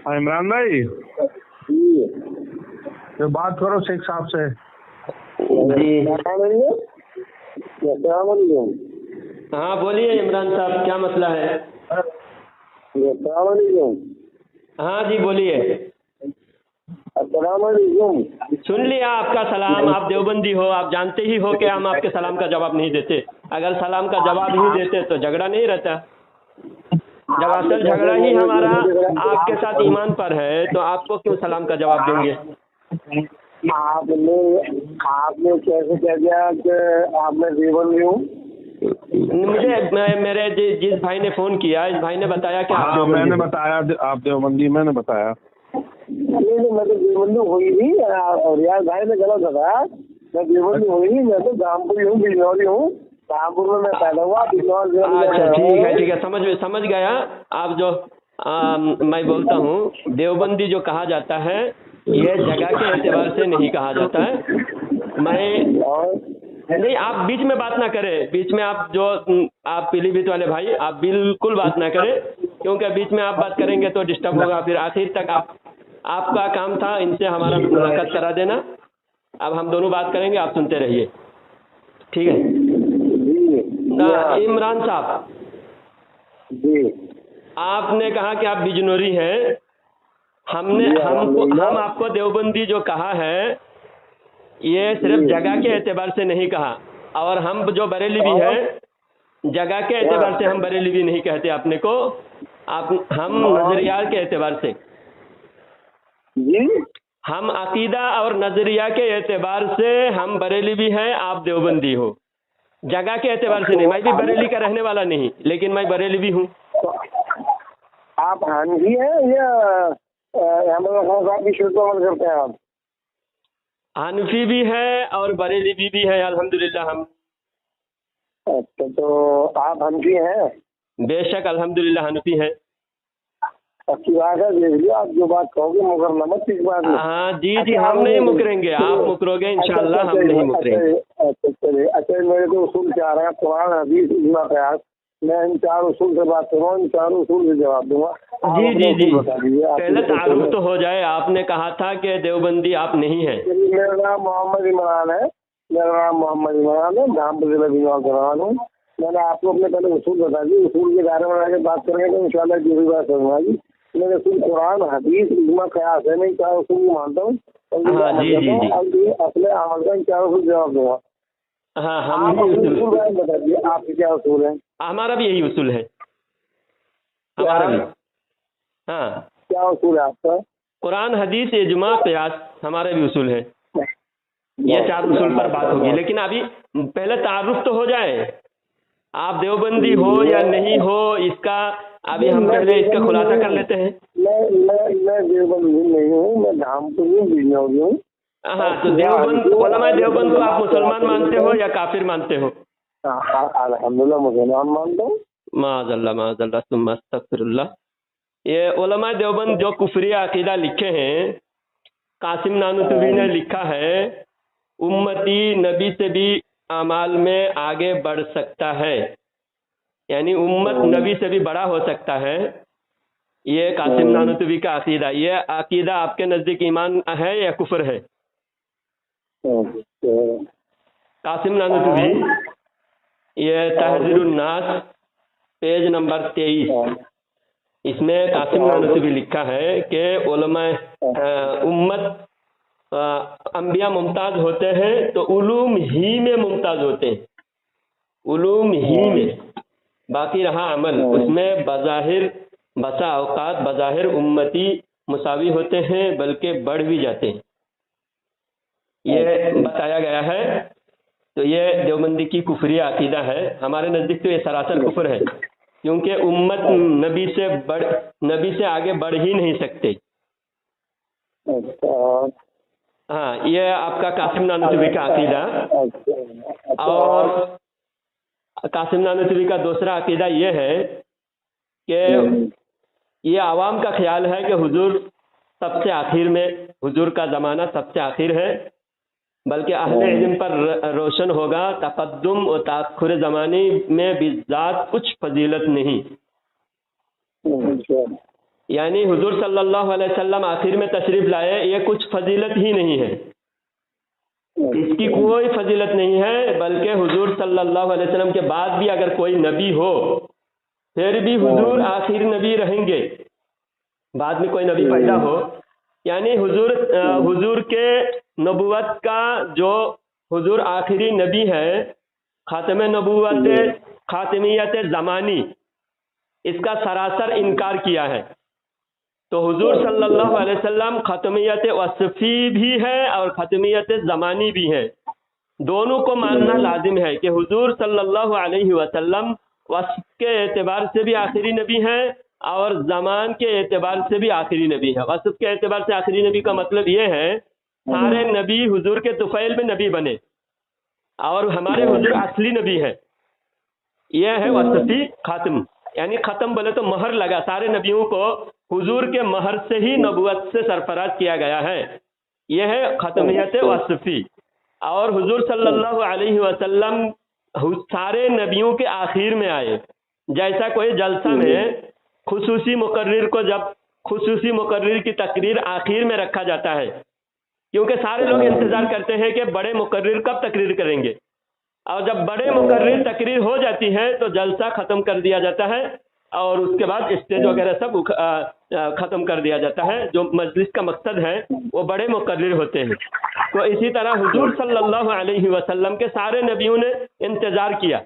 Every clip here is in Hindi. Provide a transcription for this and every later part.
हाँ इमरान भाई, जी तो बात करो शेख साहब से। जी अस्सलामुअलैकुम। हाँ बोलिए इमरान साहब, क्या मसला है? अस्सलामुअलैकुम। हाँ जी बोलिए। अस्सलामुअलैकुम। सुन लिया आपका सलाम। आप देवबंदी हो, आप जानते ही हो कि हम आपके सलाम का जवाब नहीं देते। अगर सलाम का जवाब ही देते तो झगड़ा नहीं रहता। जब असल झगड़ा ही हमारा आपके साथ ईमान पर है तो आपको क्यों सलाम का जवाब देंगे? आपने कैसे कह दिया कि आप मैं देवबंदी हूँ? मेरे जिस भाई ने फोन किया, इस भाई ने बताया कि आप हाँ देवबंदी मैंने हो। बताया आप देवबंदी, मैंने बताया। नहीं मैं तो देवबंदी हुई नहीं। और यार भाई ने गलत बताया। मैं देवबंदी हुई नहीं, मैं तो रामपुरी हूँ, बिजनौरी हूँ। रामपुर में मैं पैदा हुआ, बिजनौर जिला में अच्छा पैदा ठीक है हुआ। ठीक है, समझ गया। आप जो मैं बोलता हूँ देवबंदी जो कहा जाता है यह जगह के एतबार से नहीं कहा जाता है। मैं और नहीं, आप बीच में बात ना करें। बीच में आप पीलीभीत वाले भाई, आप बिल्कुल बात ना करें, क्योंकि बीच में आप बात करेंगे तो डिस्टर्ब होगा। फिर आखिर तक आपका काम था इनसे हमारा मुलाकात करा देना। अब हम दोनों बात करेंगे, आप सुनते रहिए, ठीक है? इमरान साहब जी आपने कहा कि आप बिजनौरी हैं। हम आपको देवबंदी जो कहा है ये सिर्फ जगह के एतबार से नहीं कहा। और हम जो बरेलवी हैं जगह के एतबार से हम बरेलवी नहीं कहते अपने को। हम नजरिया के एतबार से, जी हम अकीदा और नजरिया के एतबार से हम बरेलवी हैं, आप देवबंदी हो। जगह के एतबार से नहीं। मैं भी बरेली का रहने वाला नहीं, लेकिन मैं बरेलवी हूँ। आप हानफी हैं या साहब की शुरू अमल करते हैं आप? हनफी भी है और बरेलवी भी है, अल्हम्दुलिल्लाह। हम अच्छा, तो आप हनफी हैं? बेशक अल्हम्दुलिल्लाह हनफी हैं। अच्छी बात है, देख लियो। आप जो बात कहोगे मुकरना मत इस बात में। हाँ जी हम नहीं मुकरेंगे, आप मुकरोगे इंशाल्लाह, हम नहीं मुकरेंगे। अच्छा मेरे तो उसूल क्या रहा है, कुरान हदीस इजमा कयास। मैं इन चार उसूल से बात करूँ, इन चार उसूल से जवाब दूंगा। जी बता दीजिए। पहले तारुफ तो हो जाए। आपने कहा था कि देवबंदी आप नहीं हैं। मेरा नाम मोहम्मद इमरान है। धामपुर जिला बिजनौर का रहने वाला हूँ। मैंने आपको अपने पहले उसूल बता दी। उसूल के बारे में आगे बात करेंगे तो इंशाल्लाह जो भी बात करूँगा जी। मेरे उसूल कुरान हदीस इजमा कयास है। मैं चार उसूल को मानता हूँ। हाँ जी अपने अमल का इन चार उसूल जवाब दूंगा। हाँ हम भी उसूल, बता दीजिए आपके क्या उसूल है? हमारा भी यही उसूल है, हमारा भी। हाँ क्या उसूल है आपका? कुरान हदीस इजमा कयास हमारा भी उसूल है। ये चार उसूल पर बात होगी, लेकिन अभी पहले तारुफ तो हो जाए। आप देवबंदी हो या नहीं हो, इसका अभी हम पहले इसका खुलासा कर लेते हैं। मैं देवबंदी नहीं हूँ, मैं धामपुरी हूँ, बिजनौरी हूँ। हाँ तो उलमा देवबंद को आप मुसलमान मानते हो या काफिर मानते हो? अल्हम्दुलिल्लाह मुसलमान मानता हूँ। माज़अल्लाह सुम्मा अस्तग़फिरुल्लाह। ये उलमा देवबंद जो कुफरी अकीदा लिखे हैं, कासिम नानूतवी ने लिखा है उम्मती नबी से भी अमाल में आगे बढ़ सकता है, यानी उम्मत नबी से भी बड़ा हो सकता है। ये कासिम नानूतवी का अकीदा। ये अकीदा आपके नज़दीक ईमान है या कुफर है? कासिम नानूतवी, ये तहज़ीरुन नास पेज नंबर 23, इसमें कासिम नानूतवी लिखा है कि उलमा उम्मत अंबिया मुमताज होते हैं तो उलूम ही में मुमताज होते हैं, उलूम ही में। बाकी रहा अमल, उसमें बज़ाहिर बसा औकात बज़ाहिर उम्मती मुसावी होते हैं, बल्कि बढ़ भी जाते हैं। ये बताया गया है। तो ये देवबंदी की कुफरी अकीदा है। हमारे नज़दीक तो ये सरासर कुफर है, क्योंकि उम्मत नबी से आगे बढ़ ही नहीं सकते। हाँ ये आपका कासिम नानूतवी का अकीदा। और कासिम नानूतवी का दूसरा अकीदा ये है कि ये आवाम का ख्याल है कि हुजूर सबसे आखिर में, हुजूर का ज़माना सबसे आखिर है, बल्कि अहले इल्म पर रोशन होगा। तक़द्दुम और ताख़ुर ज़माने में बिज़ात कुछ फजीलत नहीं। यानी हुजूर सल्लल्लाहु अलैहि वसल्लम आखिर में तशरीफ लाए, ये कुछ फजीलत ही नहीं है, इसकी कोई फजीलत नहीं है। बल्कि हुजूर सल्लल्लाहु अलैहि वसल्लम के बाद भी अगर कोई नबी हो फिर भी हुजूर आखिर नबी रहेंगे, बाद में कोई नबी पैदा हो। यानी हुजूर के नबूवत का जो हुजूर आखिरी नबी है, खातमे नबूवत खातमियत ज़मानी, इसका सरासर इनकार किया है। तो हुजूर सल्लल्लाहु अलैहि वसल्लम खतमियत वस्फ़ी भी है और खतमियत ज़मानी भी है, दोनों को मानना लाजिम है कि हुजूर सल्लल्लाहु अलैहि वसल्लम वस्फ़ के एतबार से भी आखिरी नबी हैं और ज़मान के एतबार से भी आखिरी नबी है। वस्फ़ के एतबार से आखिरी नबी का मतलब ये है सारे नबी हुजूर के तुफ़ैल में नबी बने और हमारे हुजूर असली नबी है। यह है वस्फ़ी खातम, यानी ख़त्म बोले तो महर लगा, सारे नबियों को हुजूर के महर से ही नबूवत से सरफराज किया गया है। यह है ख़तमियत वस्फ़ी। और हुजूर सल्लल्लाहु अलैहि वसल्लम सारे नबियों के आखिर में आए। जैसा कोई जलसा में खुसूसी मुकर्रिर को जब खुसूसी मुकर्रिर की तकरीर आखिर में रखा जाता है, क्योंकि सारे लोग इंतज़ार करते हैं कि बड़े मुकर्रिर कब तकरीर करेंगे, और जब बड़े मुकर्रिर तकरीर हो जाती है तो जलसा ख़त्म कर दिया जाता है और उसके बाद स्टेज वगैरह सब ख़त्म कर दिया जाता है। जो मजलिस का मकसद है वो बड़े मुकर्रिर होते हैं। तो इसी तरह हुजूर सल्लल्लाहु अलैहि वसल्लम के सारे नबियों ने इंतज़ार किया,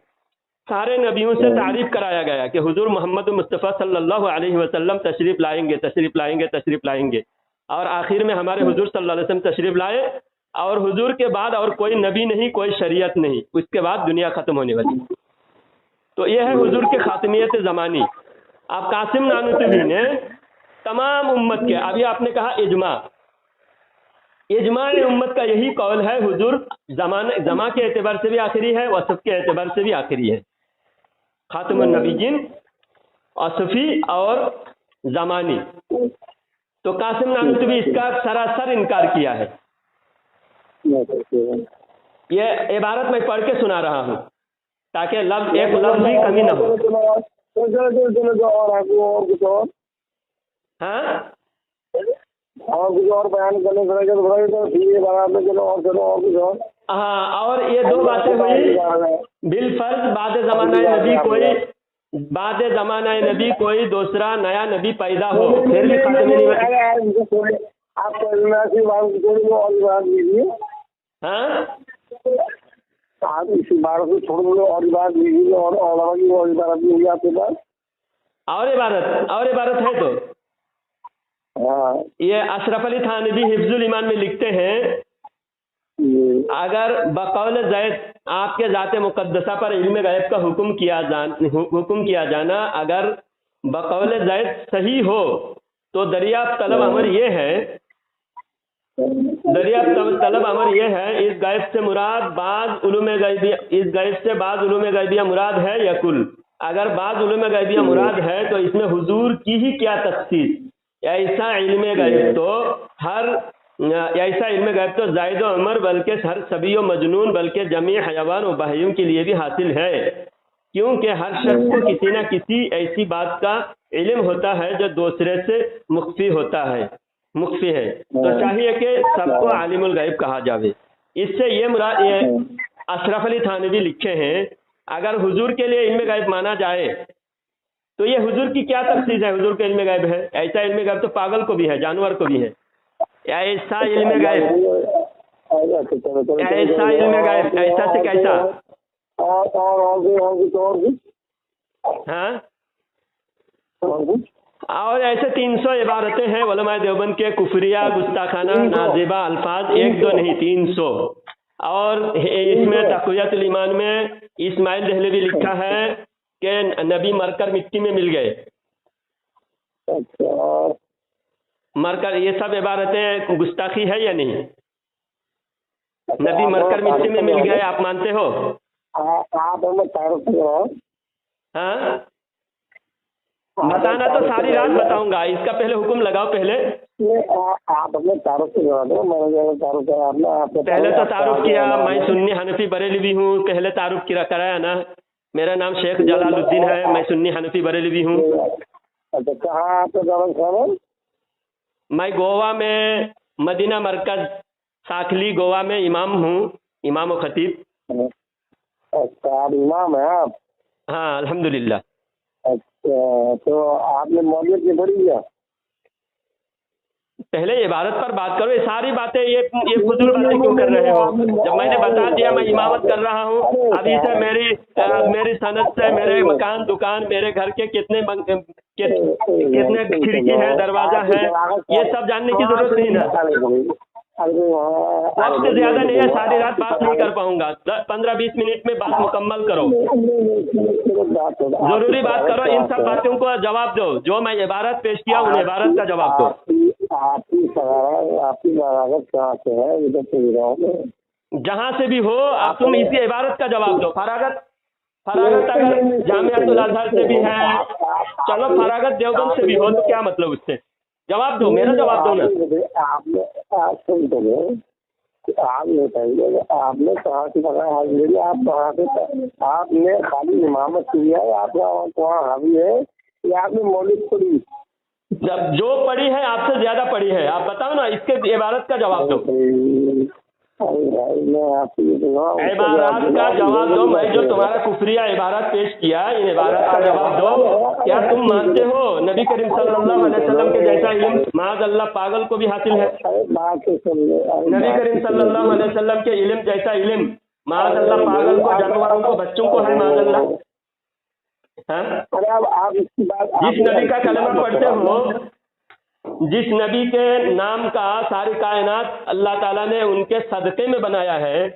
सारे नबियों से तारीफ़ कराया गया कि हुजूर मोहम्मद मुस्तफ़ा सल्लल्लाहु अलैहि वसल्लम तशरीफ़ लाएंगे, तशरीफ़ लाएंगे, तशरीफ़ लाएंगे। और आखिर में हमारे हुजूर सल्लल्लाहु अलैहि वसल्लम तशरीफ़ लाए और हुजूर के बाद और कोई नबी नहीं, कोई शरीयत नहीं, उसके बाद दुनिया ख़त्म होने वाली। तो यह है हुजूर के खातमियत ज़मानी। अब कासिम नानूतवी ने तमाम उम्मत के, अभी आपने कहा इजमा उम्मत का यही कौल है, हुजूर जमा के एतबार से भी आखिरी है, वसफ़ के एतबार से भी आखिरी है, खातमुन नबीयीन, वस्फ़ी और ज़मानी। तो कासिम नानूतवी इसका सरासर इनकार किया है। ये इबारत मैं पढ़ के सुना रहा हूँ ताकि एक लफ्ज़ भी कमी न हो। हाँ, और कुछ और बयान करने तो बताइए, तो ठीक है बात में, चलो और चलो और कुछ और। हाँ, और ये दो बातें हुई। बिलफर्ज बाद ज़माना नबी कोई दूसरा नया नबी पैदा हो फिर भी खत्म नहीं होगा। आप और बात लीजिए। हाँ, आप इसी बात को छोड़ दो और बात लीजिए और इबारत लीजिए आपके पास। और इबारत है तो हाँ, ये अशरफ अली थानवी हिफ्जुल ईमान में लिखते हैं, अगर बकौल ज़ैद आपके ज़ात मुक़द्दसा पर इल्म गैब का हुक्म किया जाना अगर बकौल ज़ैद सही हो तो दरियाफ्त तलब अमर ये है, इस गैब से मुराद बाज़ उलूम गैबिया मुराद है या कुल। अगर बाज़ उलूम गैबिया मुराद है तो इसमें हुजूर की ही क्या तख़सीस। ऐसा इल्म गैब तो ज़ायद व उमर बल्कि हर सभी व मजनून बल्कि जमी हयावान व बहयम के लिए भी हासिल है, क्योंकि हर शख्स को किसी न किसी ऐसी बात का इल्म होता है जो दूसरे से मुख्फी है। तो चाहिए कि सबको आलिमुल गैब कहा जावे। इससे ये मुराद ये अशरफ अली थानवी लिखे हैं, अगर हुजूर के लिए इल्म गैब माना जाए तो ये हुजूर की क्या तख़सीस है। हुजूर के इल्म गैब है, ऐसा इल्म गैब तो पागल को भी है, जानवर को भी है। ऐसा इल्म गैब ऐसा से कैसा। हाँ, और ऐसे 300 इबारतें हैं उलमाए देवबंद के कुफरिया गुस्ताखाना नाजिबा अल्फाज, एक दो नहीं 300। और इसमें तक़वियतुल ईमान में इस्माइल दहलवी लिखा है कि नबी मरकर मिट्टी में मिल गए। अच्छा, मरकर, ये सब इबारतें गुस्ताखी है या नहीं। नबी मरकर मिट्टी में मिल गए, आप मानते हो। आप हमें तारुफ करो। हाँ, बताना तो सारी रात बताऊंगा, इसका पहले हुक्म लगाओ। पहले आप अपने तारुफ करा दो, मैंने तारुफ करा आपने। पहले तो तारुफ किया, मैं सुन्नी हनफी बरेलवी हूँ, पहले तारुफ कराया ना। मेरा नाम शेख जलालुद्दीन है, मैं सुन्नी हनफी बरेलवी हूँ। अच्छा, कहाँ आपका दारुल खाना? मैं गोवा में मदीना मरकज साखली गोवा में इमाम हूँ, इमाम व खतीब। अच्छा, आप इमाम हैं आप? हाँ अल्हम्दुलिल्लाह। अच्छा, तो आपने मौलियत नहीं पढ़ी क्या? पहले इबादत पर बात करो, ये सारी बातें ये फजूल बातें क्यों कर रहे हो? जब मैंने बता दिया मैं इमामत कर रहा हूँ, अभी से मेरी सनद से मेरे मकान दुकान मेरे घर के कितने खिड़की है दरवाजा है ये सब जानने की जरूरत नहीं ना। वक्त ज्यादा नहीं है, सारी रात बात नहीं कर पाऊंगा, 15-20 मिनट में बात मुकम्मल करो, जरूरी बात करो, इन सब बातों को जवाब दो, जो मैं इबारत पेश किया उन इबारत का जवाब दो। आपकी फरागत कहाँ से है? इधर से जहाँ से भी हो आप तुम इसी इबारत का जवाब दो। फरागत अगर जामियातुल अज़हर से भी है, चलो फरागत देवबंद से भी हो, तो क्या मतलब उससे? जवाब दो, मेरा जवाब दो ना। आपने बताइए, आपने कहाँ से पढ़ा है? आप कहाँ से, आपने खाली इमामत किया है, आपका वहाँ हावी है या आपने मौलिक पढ़ी? जब जो पढ़ी है आपसे ज्यादा पढ़ी है, आप बताओ ना, इसके इबारत का जवाब दो। इबारत का जवाब दो, मैं जो तुम्हारा कुफरिया इबारत पेश किया इन इबारत का जवाब दो। क्या तुम मानते हो नबी करीम सल्लल्लाहु अलैहि वसल्लम के जैसा इल्म माज़अल्लाह पागल को भी हासिल है? नबी करीम सल्लल्लाहु अलैहि वसल्लम के इल्म जैसा इल्म माज़अल्लाह पागल को, जानवरों को, बच्चों को है माज़अल्लाह। जिस नबी का कलमा पढ़ते हो, जिस नबी के नाम का सारी कायनात अल्लाह ताला ने उनके सदक़े में बनाया है,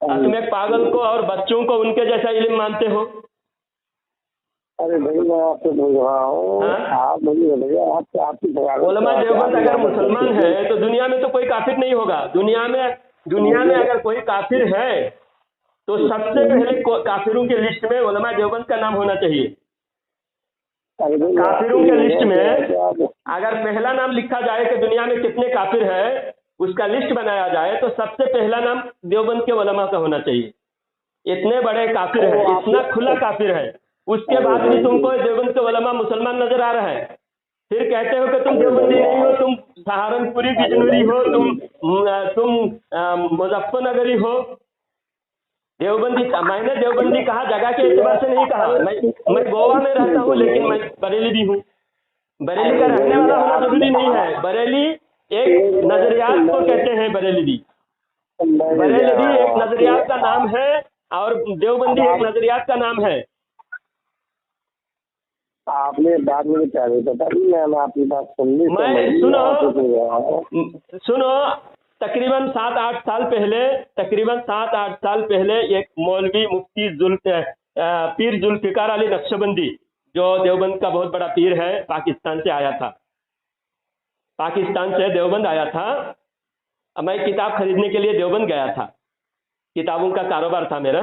तुम एक पागल को और बच्चों को उनके जैसा इल्म मानते हो? अरे भाई, मैं आपसे बोल रहा हूँ, आप मुझे बताइए, आपकी उलमा देवबंद अगर मुसलमान है तो दुनिया में तो कोई काफिर नहीं होगा। दुनिया में अगर कोई काफिर है तो सबसे पहले काफिरों की लिस्ट में उलमा देवबंद का नाम होना चाहिए। काफिरों के लिस्ट में अगर पहला नाम लिखा जाए कि दुनिया में कितने काफिर है, उसका लिस्ट बनाया जाए तो सबसे पहला नाम देवबंद के उलमा का होना चाहिए। इतने बड़े काफिर है, इतना खुला काफिर है, उसके बाद भी तुमको देवबंद के उलमा मुसलमान नजर आ रहा है। फिर कहते हो कि तुम देवबंदी नहीं हो, तुम सहारनपुरी बिजनूरी हो, तुम मुजफ्फरनगरी हो। देवबंदी, मैंने देवबंदी कहा जगह के एतबार से नहीं कहा। मैं गोवा में रहता हूँ लेकिन मैं बरेली भी हूँ। बरेली का रहने वाला होना जरूरी नहीं है। बरेली एक नजरियात को कहते हैं, बरेली भी एक नजरियात का नाम है और देवबंदी एक नजरियात का नाम है। आपने बात मुझे पहले बता दी, मैंने आपकी बात सुन ली। मैं सुनो, तकरीबन 7-8 साल पहले एक मौलवी मुफ्ती पीर जुल्फिकार अली नक्शबंदी, जो देवबंद का बहुत बड़ा पीर है, पाकिस्तान से आया था, पाकिस्तान से देवबंद आया था। मैं किताब खरीदने के लिए देवबंद गया था, किताबों का कारोबार था मेरा,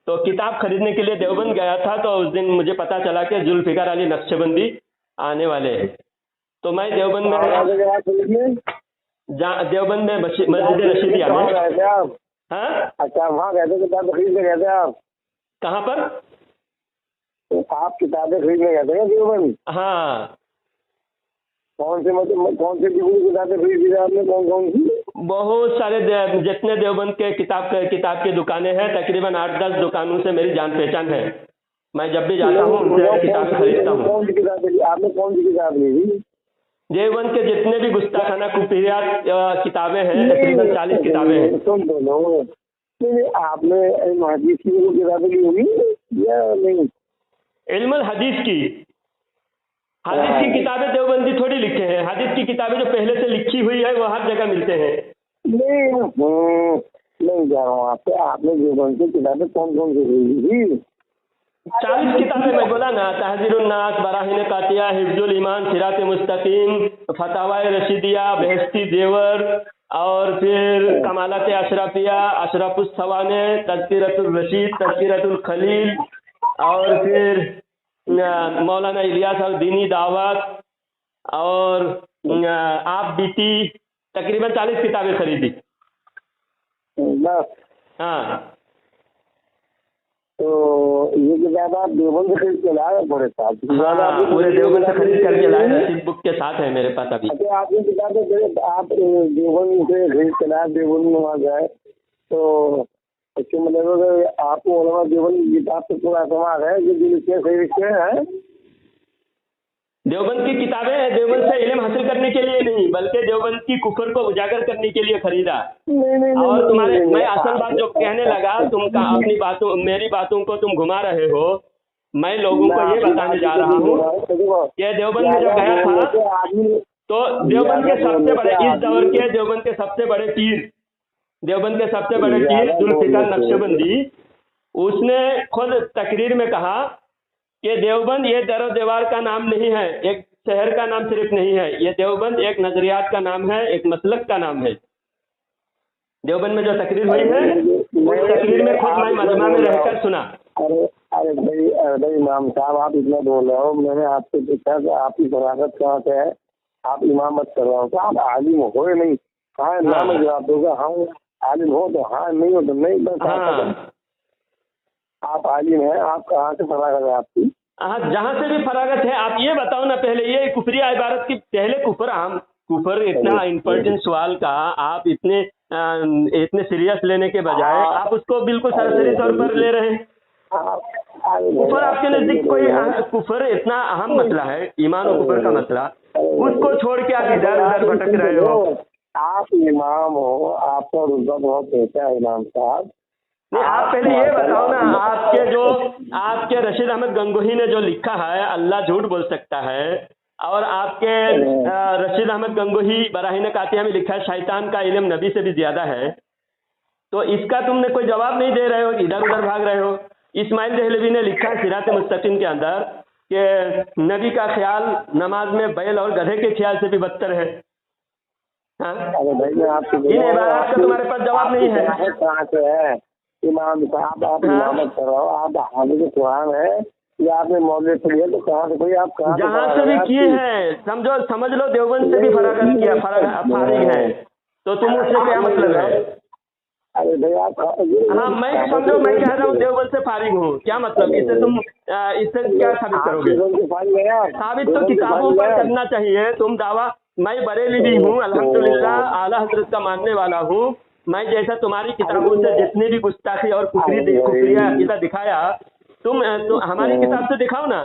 तो किताब खरीदने के लिए देवबंद गया था। तो उस दिन मुझे पता चला कि जुल्फिकार अली नक्शबंदी आने वाले हैं। तो मैं देवबंद में मस्जिद रशीदिया में। हाँ, अच्छा, वहाँ गए थे किताब खरीदने गए थे आप? कहाँ पर? आप किताबें खरीदने गए थे देवबंद? हाँ। कौन से किताबें खरीदी थी आपने? कौन सी? बहुत सारे जितने देवबंद के किताब की दुकानें हैं, तकरीबन 8-10 दुकानों से मेरी जान पहचान है। मैं जब भी जाता हूँ उनसे किताबें खरीदता हूँ। कौन सी किताबें आपने? कौन सी किताब ली थी? देवबंद के जितने भी गुस्ताखाना कुफरियात किताबें हैं, तकरीबन 40 किताबें हैं। सुन बोलो, आपने हदीस की किताबें ली होगी या नहीं? इल्मुल हदीस की किताबें देवबंदी थोड़ी लिखे हैं। हदीस की किताबें जो पहले से लिखी हुई है वो हर जगह मिलते हैं। नहीं जा रहा हूँ आपसे, आपने देवबंद की किताबें कौन कौन सी खरीदी थी? 40 किताबें मैं बोला ना, तहजीरुन नास, बराहीन कातिया, हिफ्जुल ईमान, सिरात मुस्तकीम, फतावाए रशीदिया, बेहस्ती देवर, और फिर कमालत अशरफिया, अशरफुस सवाने, तज़किरतुल रशीद, तज़किरतुल खलील, और फिर मौलाना इलियास और दीनी दावत, और आप बीती, तकरीबन 40 किताबें खरीदी। बस? हाँ। तो ये किताब आप देवबंद से खरीद के लाए पूरे साथ? हाँ, पूरे देवबंद से खरीद करके लाए, रसीद बुक के साथ है मेरे पास अभी। अच्छा, आपने किताबें आप देवबंद से खरीद के लाए, देवबंद में वहाँ गए तो इसके मतलब आपको उलमा देवबंद की किताब से पूरा समाज है जो लिखे सही लिखे हैं? देवबंद की किताबें हैं, देवबंद से इल्म हासिल करने के लिए नहीं, बल्कि देवबंद की कुफर को उजागर करने के लिए खरीदा। नहीं और तुम्हारे मैं असल बात जो कहने लगा, तुम अपनी बातों मेरी बातों को तुम घुमा रहे हो। मैं लोगों को ये बताने जा रहा हूँ कि देवबंद में जब गया था तो देवबंद के सबसे बड़े, इस दौर के देवबंद के सबसे बड़े पीर, देवबंद के सबसे बड़े पीर जुल्फिकार नक्शबंदी, उसने खुद तकरीर में कहा कि देवबंद ये दरो दीवार का नाम नहीं है, एक शहर का नाम सिर्फ नहीं है, ये देवबंद एक नजरियात का नाम है, एक मसलक का नाम है। देवबंद में जो तकरीर हुई है उस तकरीर में खुद मैं मजमा में रहकर सुना। अरे भाई इमाम साहब, आप इतना बोल रहे हो, मैंने आपसे पूछा कि आपकी फरागत कहाँ से है, आप इमामत कर रहे हो, तो आप आलिम हो या नहीं? हाँ ना, मैं जवाब दूंगा हाँ आलिम हो तो हाँ, नहीं हो तो नहीं, बस आप आलिम हैं, आप कहाँ से फरागत है आपकी? हाँ, जहाँ से भी फरागत है आप ये बताओ ना पहले, ये कुफरिया इबारत की पहले कुफर, हम कुफर इतना इम्पोर्टेंट सवाल का आप इतने सीरियस लेने के बजाय आप उसको बिल्कुल सरसरी तौर पर ले रहे हैं। कुफर आपके नजदीक कोई कुफर इतना अहम मसला है, ईमान और कुफर का मसला, उसको छोड़ के आप इधर उधर भटक रहे हो। आप इमाम हो, आपका रुतबा बहुत ऊंचा है इमाम साहब। नहीं, आप पहले ये बताओ ना, आपके रशीद अहमद गंगोही ने जो लिखा है अल्लाह झूठ बोल सकता है, और आपके रशीद अहमद गंगोही बराहीन कातिया में लिखा है शैतान का इल्म नबी से भी ज्यादा है, तो इसका तुमने कोई जवाब नहीं दे रहे हो, इधर उधर भाग रहे हो। इस्माइल दहलवी ने लिखा है सिरात मुस्तकीम के अंदर कि नबी का ख्याल नमाज में बैल और गधे के ख्याल से भी बदतर है। इन इबारत का तुम्हारे पास जवाब नहीं है। कहाँ से है इमाम साहब? आप इमामत कर रहे हो, आप हाफिज़ कुरान है या आपने मौलवी पढ़ी है, तो कहाँ से कोई आप कहाँ जहाँ से भी किए हैं समझ लो देवबंद से भी फरागत किया, फारिग है, तो तुम उससे क्या मतलब है? अरे भैया हाँ, मैं समझो मैं कह रहा हूँ देवबंद से फारिग हूँ, क्या मतलब? इससे तुम इससे क्या साबित करोगे? साबित तो किताबों पर करना चाहिए। तुम दावा, मैं बरेली भी हूँ अल्हम्दुलिल्लाह, आला हजरत का मानने वाला हूँ। मैं जैसा तुम्हारी किताबों से जितनी भी गुस्ताखी और कुफरिया अकीदा दिखाया, तुम हमारी किताब से दिखाओ ना।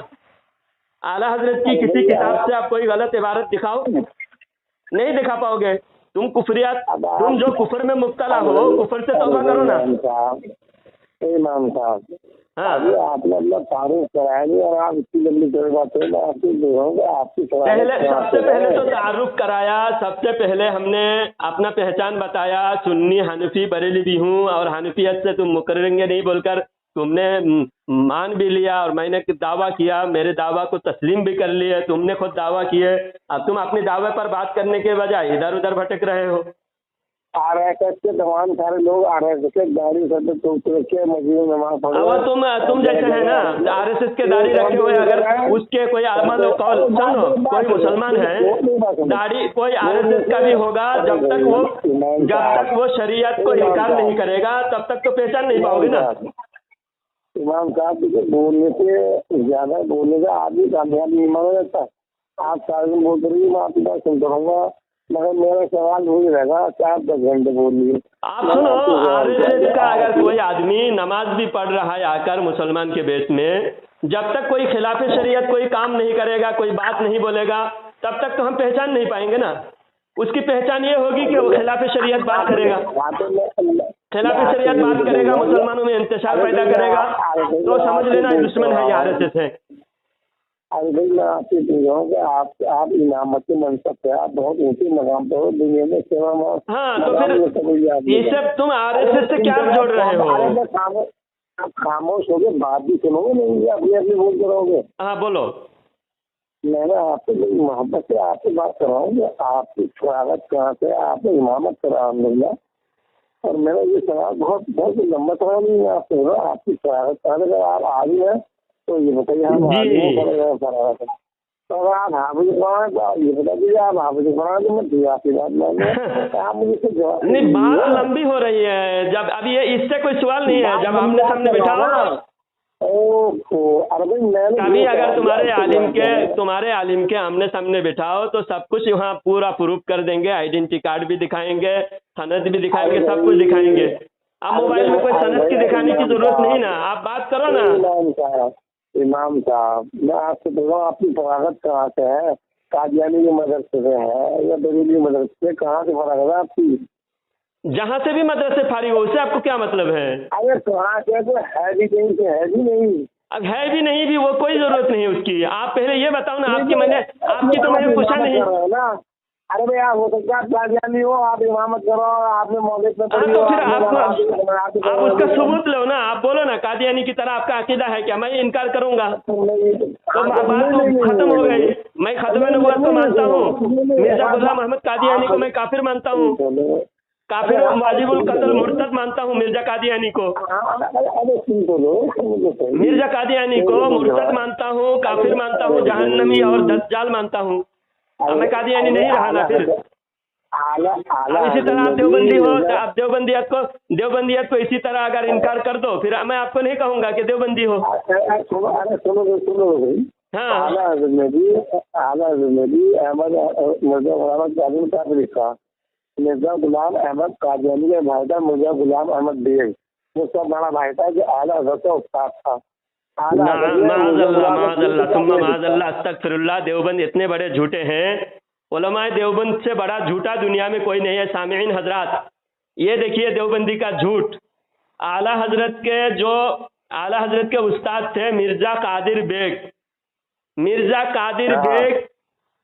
आला हजरत की किसी किताब से आप कोई गलत इबारत दिखाओ, नहीं दिखा पाओगे। तुम कुफरिया, तुम जो कुफर में मुब्तला हो, कुफर से तौबा करो ना। इमाम साहब, हाँ, आपने अपना तारुफ कराया नहीं और आप इतनी लंबी कोई बात है, मैं आपसे बोलूँगा आपकी सबसे पहले तो तारुफ कराया, सबसे पहले हमने अपना पहचान बताया, सुन्नी हनफी बरेली भी हूँ, और हनफियत से तुम मुकर्रेंगे नहीं बोलकर तुमने मान भी लिया, और मैंने दावा किया, मेरे दावा को तस्लीम भी कर लिए, तुमने खुद दावा किए। अब तुम अपने दावे पर बात करने के बजाय इधर उधर भटक रहे हो। RSS के तमाम सारे लोग RSS के दाढ़ी रखे मस्जिद में नमाज पढ़ो। अब तुम जैसे है ना RSS के दाढ़ी रखे हुए, अगर उसके कोई अमल कौल सुनो, कोई मुसलमान है दाढ़ी, कोई RSS का भी होगा, जब तक वो शरीयत को इनकार नहीं करेगा तब तक तो पहचान नहीं पाओगे ना। इमाम साहब बोलने से ज्यादा बोलने का आदमी कामयाबी नहीं माना जाता। आप सारे दिन बोलते रहिए, मैं आपकी बात सुनता रहूँगा, मगर मेरा सवाल वही रहेगा कि आप 10 घंटे बोलिए। आप सुनो, RSS का अगर कोई आदमी नमाज भी पढ़ रहा है आकर मुसलमान के बेस में, जब तक कोई खिलाफ शरीयत कोई काम नहीं करेगा, कोई बात नहीं बोलेगा, तब तक तो हम पहचान नहीं पाएंगे ना। उसकी पहचान ये होगी कि वो खिलाफ शरीयत बात करेगा, खिलाफ शरीयत बात करेगा, मुसलमानों में इंतशार पैदा करेगा, तो समझ लेना दुश्मन है, RSS है। अरे भाई, मैं आपसे पूछ रहा हूँ कि आप इमामत के मनसब पे, आप बहुत ऊंचे मकाम पे हो दुनिया में, सेवा में। हाँ, तो फिर ये सब तुम RSS से क्या जोड़ रहे हो? आप खामोश हो गए, बात भी सुनोगे नहीं, अपनी अपनी बोल करोगे। हाँ बोलो। मैंने आपसे बड़ी मोहब्बत से आपसे बात कर रहा हूँ कि आपकी स्वागत कहाँ से, आपने इमामत करा अलहमदुलिल्लाह, और मेरा ये सवाल बहुत बहुत लंबा सवाल नहीं है आपसे, आपकी स्वागत कहाँ से, आप आगे हैं तो ये बताइए, हम आगे तो आप हाफिज कुरान, तो ये बता दीजिए आप हाफिज कुरान तो मत दिया आपकी बात मैंने, आप मुझे जवाब नहीं, बात लंबी हो रही है। जब अब ये इससे कोई सवाल नहीं है, जब हमने सामने बैठा हो ना, ओहो, अरे भाई मैंने कभी अगर तुम्हारे आलिम के आमने सामने बिठाओ तो सब कुछ वहाँ पूरा प्रूफ कर देंगे, आइडेंटिटी कार्ड भी दिखाएंगे, सनद भी दिखाएंगे, सब कुछ दिखाएंगे। अब मोबाइल में कोई सनद की दिखाने की जरूरत नहीं ना, आप बात करो ना। इमाम साहब, मैं आपसे बोल रहा हूँ, आपकी फरागत कहाँ से है? कादियानी के मदरसे से है या बरेली मदरसे से? कहाँ से फरागत है आपकी? जहाँ से भी मदरसे फारिग हो, उससे आपको क्या मतलब है? अरे कहाँ से? तो है भी कहीं से, है भी नहीं। अब है भी नहीं भी, वो कोई जरूरत नहीं उसकी। आप पहले ये बताओ ना, आपकी तो मैंने पूछा नहीं ना। अरे भाई आप हो सकता है आप कादियानी हो, आप इमामत करो, आपने मौके पे हाँ, तो फिर आप उसका सबूत लो ना। आप बोलो ना, कादियानी की तरह आपका अकीदा है क्या? मैं इनकार करूंगा तो बात तो खत्म हो गई। मैं खत्म नबूवत को मानता हूँ, मिर्जा गुलाम अहमद कादियानी को मैं काफिर मानता हूँ, काफिर वाजिबुल कत्ल मुर्तद मानता हूँ मिर्जा कादियानी को। मिर्जा कादियानी को मुर्तद मानता हूँ, काफिर मानता हूँ, जहन्नमी और दज्जाल मानता हूँ। अब मैं कादियानी नहीं रहा ना फिर। अब इसी तरह आप देवबंदी हो, आप देवबंदियत को इसी तरह अगर इनकार कर दो, फिर मैं आपको नहीं कहूँगा कि देवबंदी हो। हाँ, आला हज़रत अहमद मिर्जा गुलाम कादियानी का लिखा, मिर्जा गुलाम अहमद कादियानी का भाई था मिर्जा गुलाम अहमद बेग, उसका बड़ा भाई था जो आला हज़रत का उस्ताद था। माज़अल्लाह अस्तगफिरुल्लाह। देवबंद इतने बड़े झूठे हैं, उलमाए देवबंद से बड़ा झूठा दुनिया में कोई नहीं है। सामिईन हजरात, ये देखिए देवबंदी का झूठ। आला हजरत के उस्ताद थे मिर्जा कादिर बेग। मिर्जा कादिर बेग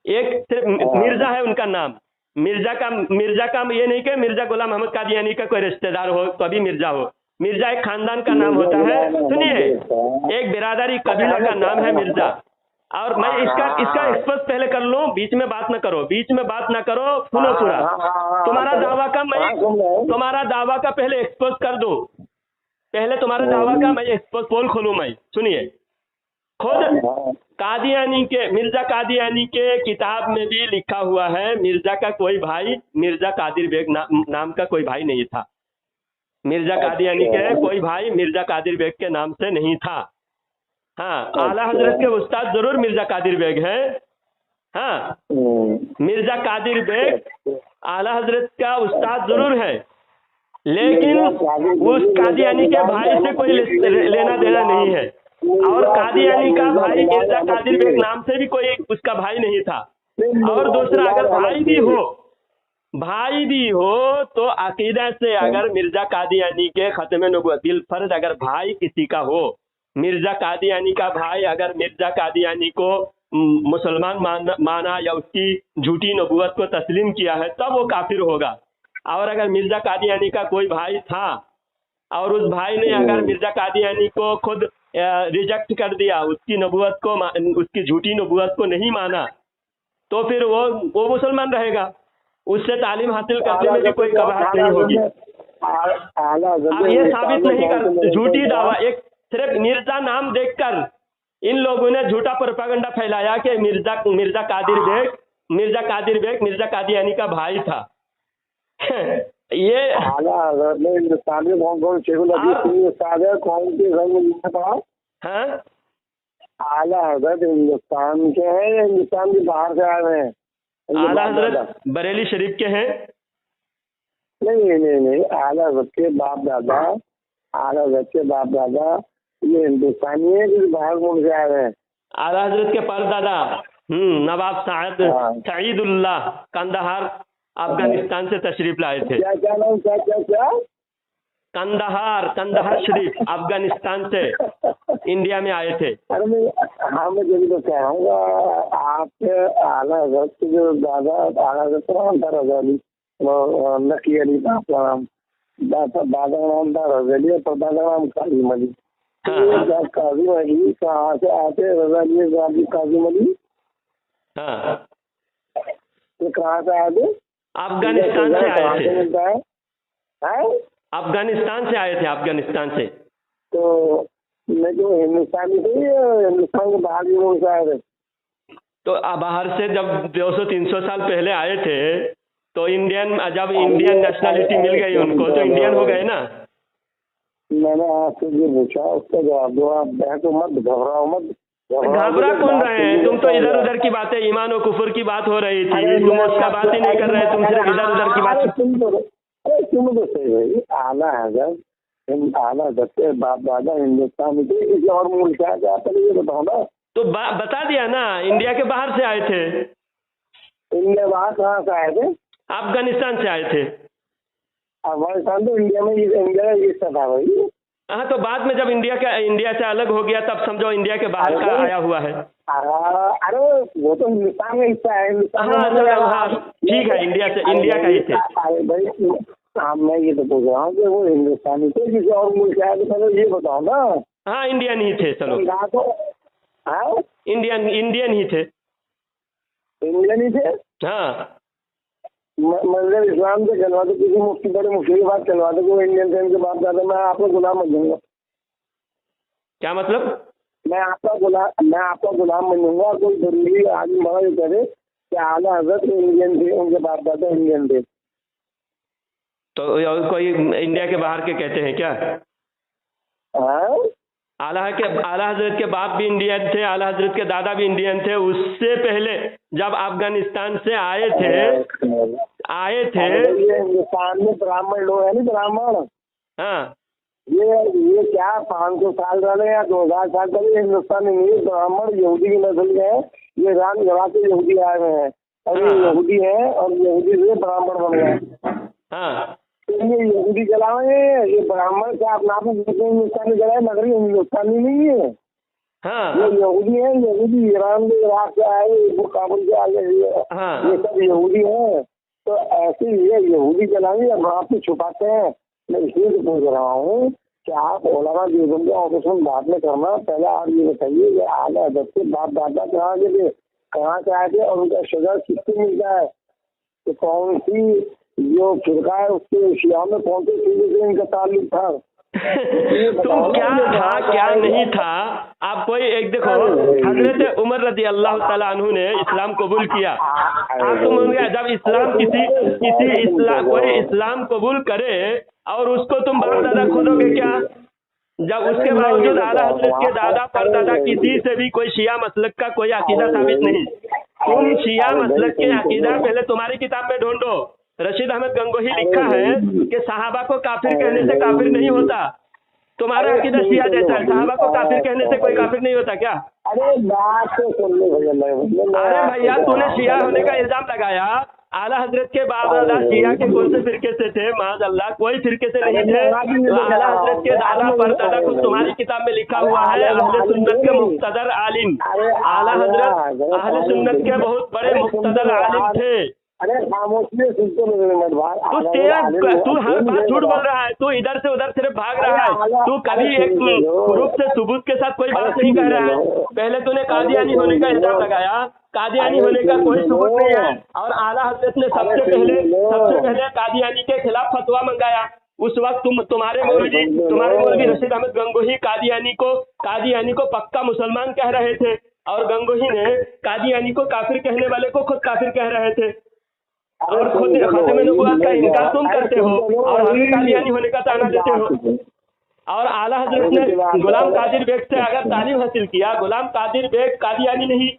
एक मिर्जा है उनका नाम। मिर्जा का ये नहीं कि मिर्जा गुलाम अहमद कादियानी का कोई रिश्तेदार हो तभी मिर्जा हो। मिर्जा एक खानदान का नाम होता है। सुनिए, एक बिरादरी कबीला का नाम है मिर्जा। और मैं इसका एक्सपोज पहले कर लूं, बीच में बात ना करो, सुनो पूरा। तुम्हारा दावा का पहले एक्सपोज कर दूं, पहले तुम्हारा दावा का मैं एक्सपोज पोल खोलूं मैं। सुनिए, खुद मिर्जा कादियानी के किताब में भी लिखा हुआ है, मिर्जा का कोई भाई मिर्जा कादिर बेग नाम का कोई भाई नहीं था। मिर्जा कादियानी के कोई भाई मिर्जा कादिर बेग के नाम से नहीं था। हाँ, आला हजरत के उस्ताद जरूर मिर्जा कादिर बेग है। हाँ, मिर्जा कादिर बेग आला हजरत का उस्ताद जरूर है, लेकिन उस कादियानी के भाई से कोई लेना देना नहीं है। और कादियानी का भाई मिर्जा कादिर बेग नाम से भी कोई उसका भाई नहीं था। और दूसरा, अगर भाई भी हो तो अकीदा से अगर मिर्जा कादियानी के खत्म नबूवत बिलफर्ज अगर भाई किसी का हो, मिर्जा कादियानी का भाई अगर मिर्जा कादियानी को मुसलमान माना या उसकी झूठी नबूवत को तस्लीम किया है, तब वो काफिर होगा। और अगर मिर्जा कादियानी का कोई भाई था और उस भाई ने अगर मिर्जा कादियानी को खुद रिजेक्ट कर दिया, उसकी नबूवत को, उसकी झूठी नबूवत को नहीं माना, तो फिर वो मुसलमान रहेगा, उससे तालीम हासिल करने में भी कोई कबाहत नहीं होगी। अब ये साबित नहीं कर, झूठी दावा, एक सिर्फ मिर्जा नाम देखकर इन लोगों ने झूठा प्रोपेगेंडा फैलाया कि मिर्जा कादिर बेग मिर्जा कादियानी का भाई था। ये हिंदुस्तान में कौन हाँ, आला हजरत हिंदुस्तान के हैं या हिंदुस्तान के बाहर से आए हुए हैं? आला हजरत बरेली शरीफ के हैं। नहीं, आला हजरत के बाप दादा ये हिंदुस्तानी है कि बाहर मुल्क से आए हुए हैं? आला हजरत के परदादा नवाब सईदुल्लाह कंदहार अफगानिस्तान से तशरीफ लाए थे। क्या नाम? क्या? कंदहार शरीफ अफगानिस्तान से इंडिया में आए थे। अरे मैं जल्दी तो कह रहा हूँ, आपके आला हजरत के जो दादा आला हजरत नकी अली का नाम, दादा नाम था रज़ी और परदादा नाम काजिम अली। काजिम अली कहाँ से आते? रज़ी काजिम अली कहाँ से आए थे? अफगानिस्तान से आए थे। अफगानिस्तान से। तो मैं जो हिंदुस्तानी थे, हिंदुस्तान के बाहर भी मुल्क से आए थे? तो बाहर से जब 200-300 साल पहले आए थे तो जब इंडियन नेशनलिटी मिल गई उनको तो इंडियन हो गए ना। मैंने आपसे जो पूछा उसका जवाब दो। आप बहको मत, घबराओ मत। घबरा कौन रहे हैं? तुम तो इधर उधर की बातें, ईमान और कुफर की बात हो रही थी, तुम उसका बात ही नहीं कर रहे, तुम सिर्फ इधर उधर की बात। तुम तो सही भाई, आला हजरत के बाप दादा हिंदुस्तान में थे, किसी और मुल्क से आए थे? आप पहले ये बताओ ना। तो बता दिया ना, इंडिया के बाहर से आए थे। इंडिया बाहर कहाँ से आए थे? अफगानिस्तान से आए थे। अफगानिस्तान तो इंडिया में, इंडिया का हिस्सा था भाई। हाँ, तो बाद में जब इंडिया से अलग हो गया तब समझो इंडिया के बाहर का आया हुआ है। अरे वो तो हिंदुस्तान का हिस्सा है। हाँ, ठीक है, इंडिया का ही थे। अरे भाई मैं ये तो पूछ रहा हूँ कि वो हिंदुस्तानी थे, किसी और मुल्क से आए थे? पहले ये बताओ ना। हाँ, इंडियन ही थे। चलो, इंडियन ही थे। इंडियन ही थे। हाँ, मतलब इस्लाम से चलवा दो, किसी मुफ्ती बड़े मुफ्ती की बात चलवा दो, वो इंडियन थे, उनके बाप दादा, मैं आपको गुलाम बन जाऊंगा। क्या मतलब? मैं आपका गुलाम बन जाऊंगा। कोई जरूरी आदमी बड़ा ये करे कि आला हजरत इंडियन थे, उनके बाप दादा इंडियन थे। तो कोई इंडिया के बाहर के कहते हैं क्या? आला हजरत के बाप भी इंडियन थे, आला हजरत के दादा भी इंडियन थे। उससे पहले जब अफगानिस्तान से आए थे ये हिंदुस्तान में ब्राह्मण लोग है ना, ब्राह्मण। हाँ, ये क्या 500 साल रहे या 2000 साल पहले हिंदुस्तान में ब्राह्मण यहूदी की नस्ल के हैं। ये राम गवा के यहूदी आए हुए हैं और ये यहूदी है और यहूदी से ब्राह्मण बन गए। हाँ, तो ये यहूदी चलावे, ये ब्राह्मण से अपना आप हिंदुस्तानी चलाए, मगर ये हिंदुस्तानी नहीं है। हाँ, ये यहूदी है। यहूदी ईरान से, इराक से आए, वो काबुल से आए, ये सब यहूदी है। तो ऐसे ये यहूदी चलावे या वहाँ पे छुपाते हैं। मैं इसलिए तो पूछ रहा हूँ कि आप ओलामा देवबंदी ऑपरेशन बाद में करना, पहले आप ये बताइए कि आला हजरत के बाप दादा कहाँ के थे, कहाँ से आए थे और उनका शजर किससे मिलता है, तो कौन सी जो फिरका है उसके शिया में कौन से चीज़ से इनका ताल्लुक था। तो क्या था क्या नहीं था? आप कोई एक देखो, हजरत उमर रजी अल्लाह ताला अन्हु ने इस्लाम कबूल किया। आप तुम जब इस्लाम कोई इस्लाम कबूल करे और उसको तुम बाप दादा खोदोगे क्या? जब उसके बावजूद आला हजरत के दादा परदादा किसी से भी कोई शिया मसलक का कोई अकीदा साबित नहीं। तुम शिया मसलक के अकीदा पहले तुम्हारी किताब में ढूंढो। रशीद अहमद गंगोही लिखा है कि सहाबा को काफिर कहने से काफिर नहीं होता। तुम्हारा अकीदा शिया जैसा है, सहाबा को काफिर कहने से कोई काफिर नहीं होता क्या? अरे बात तो सुन लो भैया। अरे भैया, तूने शिया होने का इल्जाम लगाया। आला हजरत के बाप दादा शिया के कौन से फिरके से थे? माज़अल्लाह, कोई फिरके से नहीं थे। आला हजरत के दादा परदादा को तुम्हारी किताब में लिखा हुआ है अहले सुन्नत के मुक्तदर आलिम। आला हजरत अहले सुन्नत के बहुत बड़े मुक्तदर आलिम थे। अरे खामोशी सुनते तू हर बात झूठ बोल रहा है। तू इधर से उधर सिर्फ भाग रहा है। तू कभी एक प्रूफ से सबूत के साथ कोई बात नहीं कह रहा है। पहले तूने कादियानी होने का इल्जाम लगाया, कादियानी होने का कोई सबूत नहीं है। और आला हजरत ने सबसे पहले कादियानी के खिलाफ फतवा मंगाया। उस वक्त तुम्हारे मौलवी रशीद अहमद गंगोही कादियानी को पक्का मुसलमान कह रहे थे और गंगोही ने कादियानी को काफिर कहने वाले को खुद काफिर कह रहे थे और खुद खातिम नबुव्वत का इनकार तुम करते हो और हमें कादियानी होने का ताना देते हो। और आला हजरत ने गुलाम कादिर बेग से अगर तालीम हासिल किया, गुलाम कादिर बेग कादियानी नहीं,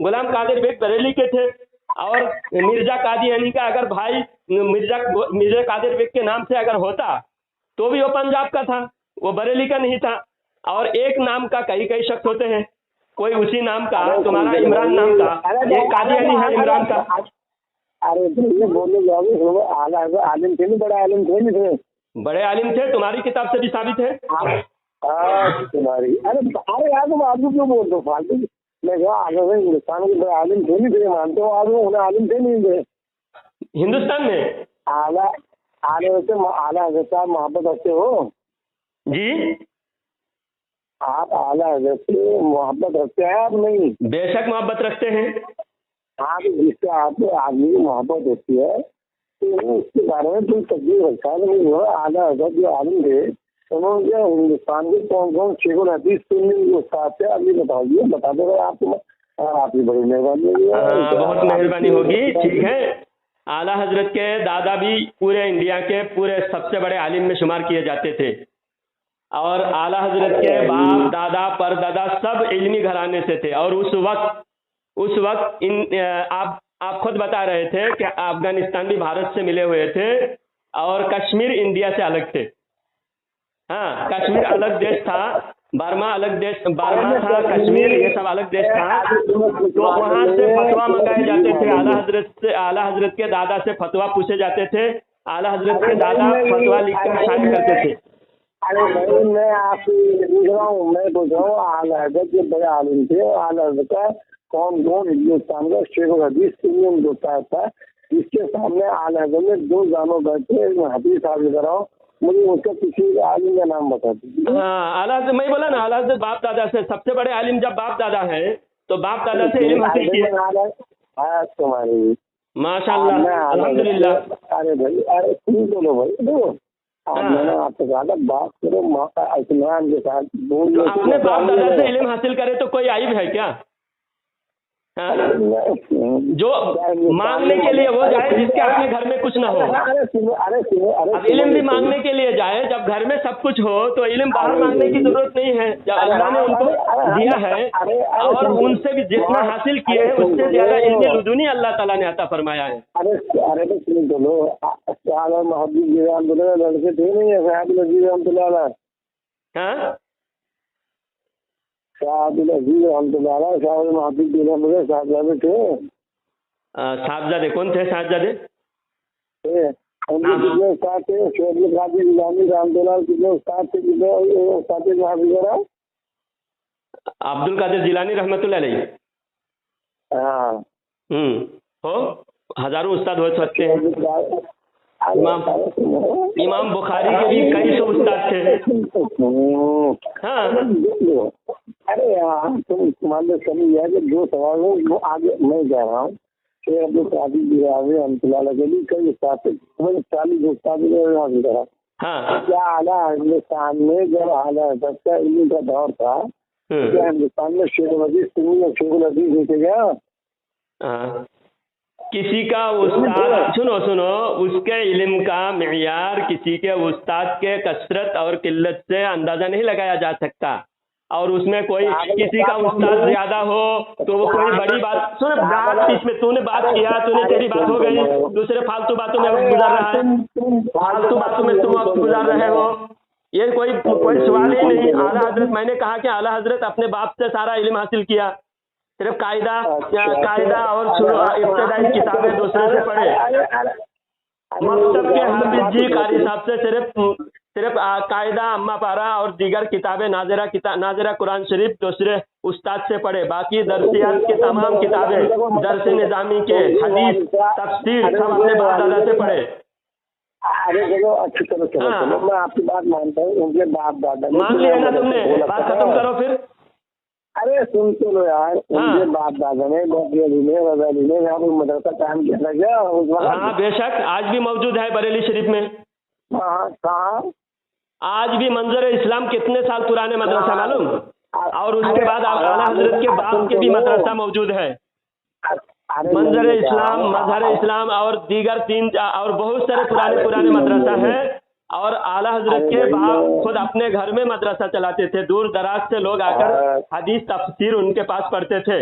गुलाम कादिर बेग बरेली के थे और मिर्जा कादियानी का अगर भाई मिर्जा कादिर बेग के नाम से अगर होता तो भी वो पंजाब का था, वो बरेली का नहीं था। और एक नाम का कई शख्स होते हैं, कोई उसी नाम का, तुम्हारा इमरान नाम का, एक कादियानी है इमरान का। अरे बोले जाओगे आलिम थे नहीं, बड़े आलिम थे नहीं थे? बड़े आलिम थे, तुम्हारी किताब से भी साबित है। तुम्हारी अरे यार तुम आदमी क्यों बोल दो फालतू? मैं कहा आगे हिंदुस्तान के बड़े आलिम थे नहीं थे, मानते हो आदमी उन्हें आलिम थे नहीं थे हिंदुस्तान में? आला हजरत साहब मोहब्बत रखते हो जी? आप आला हजरत से मोहब्बत रखते हैं आप? नहीं, बेशक मोहब्बत रखते हैं। हाँ, तो जिससे आपको आदमी की मोहब्बत होती है तो उसके बारे में कोई तकलीफ रखता है नहीं हो। आला हजरत जो आलिम थे उन्होंने हिंदुस्तान के कौन कौन शेखुल हदीस सुनने के उस्ताद थे, अभी बताइए, बता देगा आपको। आपकी बड़ी मेहरबानी होगी। बहुत मेहरबानी होगी। ठीक है, आला हजरत के दादा भी पूरे इंडिया के पूरे सबसे बड़े आलिम में शुमार किए जाते थे। और आला हजरत के बाप दादा परदादा सब इल्मी घराने से थे। और उस वक्त आप खुद बता रहे थे कि अफगानिस्तान भी भारत से मिले हुए थे और कश्मीर इंडिया से अलग थे। हाँ, कश्मीर अलग देश था, बर्मा अलग देश, बर्मा था, कश्मीर ये सब अलग देश था। तो वहाँ से फतवा मंगाए जाते थे, आला हजरत के दादा से फतवा पूछे जाते थे, आला हजरत के दादा फतवा लिखकर शामिल करते थे। अरे भाई मैं आपसे पूछ रहा हूँ, मैं पूछ रहा हूँ आला हजरत के बड़े आलिम थे, आला हजरत का कौन हिंदुस्तान का शेख हदीस होता था, जिसके सामने आला हजरत ने 2 जानों बैठे हदीस हाजिर कराओ, मुझे उसका किसी आलिम का नाम बता दीजिए। हाँ, आला हजरत मैं बोला ना, आला हजरत बाप दादा से सबसे बड़े आलिम जब बाप दादा है तो बाप दादा से इल्म हासिल किया। तुम्हारी माशाअल्लाह अल्हम्दुलिल्लाह। अरे भाई, अरे सुन तो लो भाई, देखो मैंने आपसे कहा था बात करो इत्मीनान के साथ, तो अपने बाप दादा से इल्म हासिल करे तो कोई आइब है क्या? हाँ? जो मांगने के लिए वो जाए जिसके अपने घर में कुछ ना हो। अब इल्म भी मांगने के लिए जाए, जब घर में सब कुछ हो तो इल्म बाहर मांगने की जरूरत नहीं है। जब अल्लाह ने उनको दिया है और उनसे भी जितना हासिल किए हैं उससे ज्यादा इल्म लुदुनी अल्लाह ताला ने अता फरमाया है। अरे तो सुन तो लो, लड़के थे नहीं है हाँ, साहबजादे थे। साहबजादे कौन थे? साहबजादे उनके कितने उस्ताद थे? शोभल कादिर जिलानी रामदुलाल कितने उस्ताद थे? कितने उस्ताद थे हाफिज वगैरह? अब्दुल कादिर जिलानी रहमतुल्लाह अलैह। हाँ, हो हजारों उस्ताद हो सकते हैं। इमाम बुखारी के भी कई सौ उस्ताद थे। हाँ, अरे यार तुम मान लो समझ गया कि 2 सवाल वो आगे मैं कह रहा हूँ कि अब्दुल कादिर जिलानी रहमतुल्लाह के भी कई उस्ताद थे, 40 उस्ताद हासिल करा। हाँ, क्या आला हिंदुस्तान में जब आला हजरत का इल्म का दौर था, क्या हिंदुस्तान में शेख हदीस देखे गया? किसी का उस्ताद सुनो उसके इल्म का मियार किसी के उस्ताद के कसरत और किल्लत से अंदाजा नहीं लगाया जा सकता। और उसमें कोई किसी का उस्ताद ज्यादा हो तो वो कोई बड़ी बात सुन, बात बीच में तूने बात किया, तेरी बात हो गई, दूसरे फालतू बातों में वक्त गुजार रहा है, फालतू बातों में तुम वक्त गुजार रहे हो। ये कोई सवाल ही नहीं। आला हजरत, मैंने कहा कि आला हजरत अपने बाप से सारा इल्म हासिल किया, सिर्फ कायदा और इब्तदाई किताबें दूसरे से पढ़े। मकतब के हाफिज जी कारी साहब से सिर्फ कायदा, अम्मा पारा और दीगर किताबें नाजरा कुरान शरीफ दूसरे उस्ताद से पढ़े। बाकी दरसियात की तमाम किताबें दरस निजामी के हदीस तफसीर सब अपने बाप दादा से पढ़े। अरे चलो अच्छी तरह चलो, मैं आपकी बात मानता हूँ, उनके बाप दादा मान लिया ना तुमने, बात खत्म करो फिर। अरे सुन तो लो यार, उनके बाप दादा ने यहाँ पर मदरसा कायम किया था क्या उस वक्त? हाँ बेशक, आज भी मौजूद है बरेली शरीफ में। कहाँ? आज भी मंजर इस्लाम कितने साल पुराने मदरसा मालूम? और उसके बाद आला हजरत के बाप के भी मदरसा मौजूद है। मंजर इस्लाम, मजहर इस्लाम और दीगर 3 और बहुत सारे पुराने मदरसा है। और आला हजरत के बाप खुद अपने घर में मदरसा चलाते थे, दूर दराज से लोग आकर हदीस तफसीर उनके पास पढ़ते थे।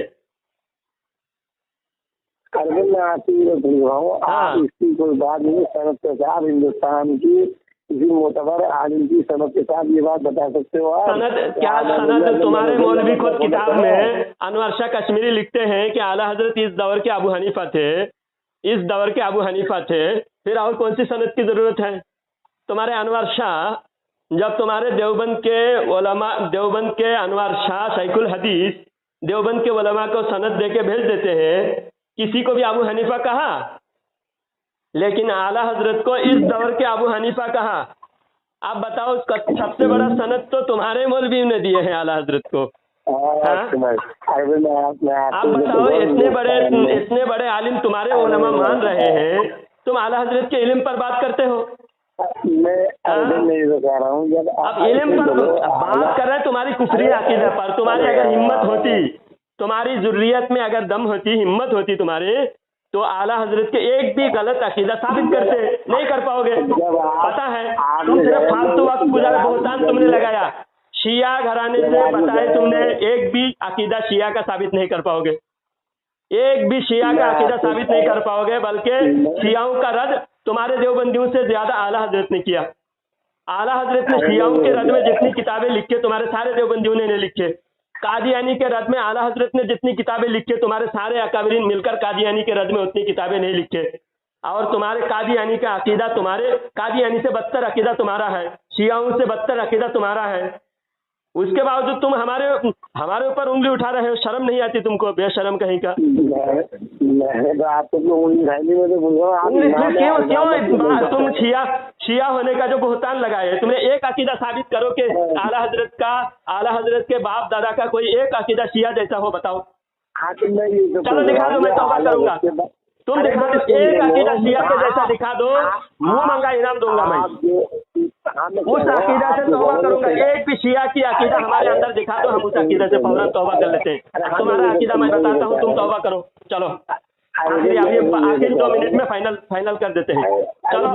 मैं आपकी पूछ रहा हूँ, आप इसकी कोई बात नहीं, सनद के साथ हिंदुस्तान की किसी मोतबर आलिम की सनद के साथ ये बात बता सकते हो आप? सनद तुम्हारे मौलवी खुद किताब में अनवर शाह कश्मीरी लिखते हैं कि आला हजरत इस दौर के अबू हनीफा थे, फिर और कौन सी सनद की जरूरत है? तुम्हारे अनवर शाह, जब तुम्हारे देवबंद के अनवर शाह सैकुल हदीस देवबंद के उलमा को सनद देके भेज देते हैं, किसी को भी अबू हनीफा कहा, लेकिन आला हजरत को इस दौर के अबू हनीफा कहा। आप बताओ, सबसे बड़ा सनद तो तुम्हारे मौलवी ने दिए हैं आला हजरत को। आप बताओ, इतने बड़े आलिम तुम्हारे उलमा मान रहे हैं, तुम आला हजरत के इल्म पर बात करते हो? मैं नहीं बता रहा हूँ, जब अब इल्म पर बात कर रहे हैं तुम्हारी कुफरी अकीदा पर। तुम्हारी अगर हिम्मत होती, तुम्हारी जुर्रियत में अगर दम होती, हिम्मत होती तुम्हारी, तो आला हजरत के एक भी गलत अकीदा साबित करते नहीं कर पाओगे। पता है तुम सिर्फ फालतू वक्त गुजारा, बहुतान तुमने लगाया, शिया घराने से बताए तुमने, एक भी अकीदा शिया का साबित नहीं कर पाओगे, एक भी शिया का अकीदा साबित नहीं कर पाओगे, बल्कि शियाओं का रद्द तुम्हारे देवबंदियों से ज्यादा आला हजरत ने किया। आला हजरत ने शियाओं के रद्द में जितनी किताबें लिखी तुम्हारे सारे देवबंदियों ने नहीं लिखे। कादियानी के रद्द में आला हजरत ने जितनी किताबें लिखी तुम्हारे सारे अकाबरीन मिलकर कादियानी के रद्द में उतनी किताबें नहीं लिखे। और तुम्हारे कादियानी का अकीदा, तुम्हारे कादियानी से बदतर अकीदा तुम्हारा है, शियाओं से बदतर अकीदा तुम्हारा है। उसके बावजूद तुम हमारे ऊपर उंगली उठा रहे हो, शर्म नहीं आती तुमको? बेशरम कहीं का। क्यों तुम शिया होने का जो बुहतान लगाए है, तुमने एक अकीदा साबित करो कि आला हजरत के बाप दादा का कोई एक अकीदा शिया जैसा हो, बताओ। चलो दिखा दो, मैं तौबा करूंगा। तुम दिखा दो, एक अकीदा शिया के जैसा दिखा दो, मुंह मांगा इनाम दूंगा मैं। उस अकीदा से तौबा करूंगा। एक भी शिया की अकीदा हमारे अंदर दिखा दो, हम उस अकीदा से फौरन तौबा कर लेते हैं। तुम्हारा अकीदा मैं बताता हूँ, तुम तौबा करो। चलो आखिरी 2 मिनट में फाइनल कर देते हैं। चलो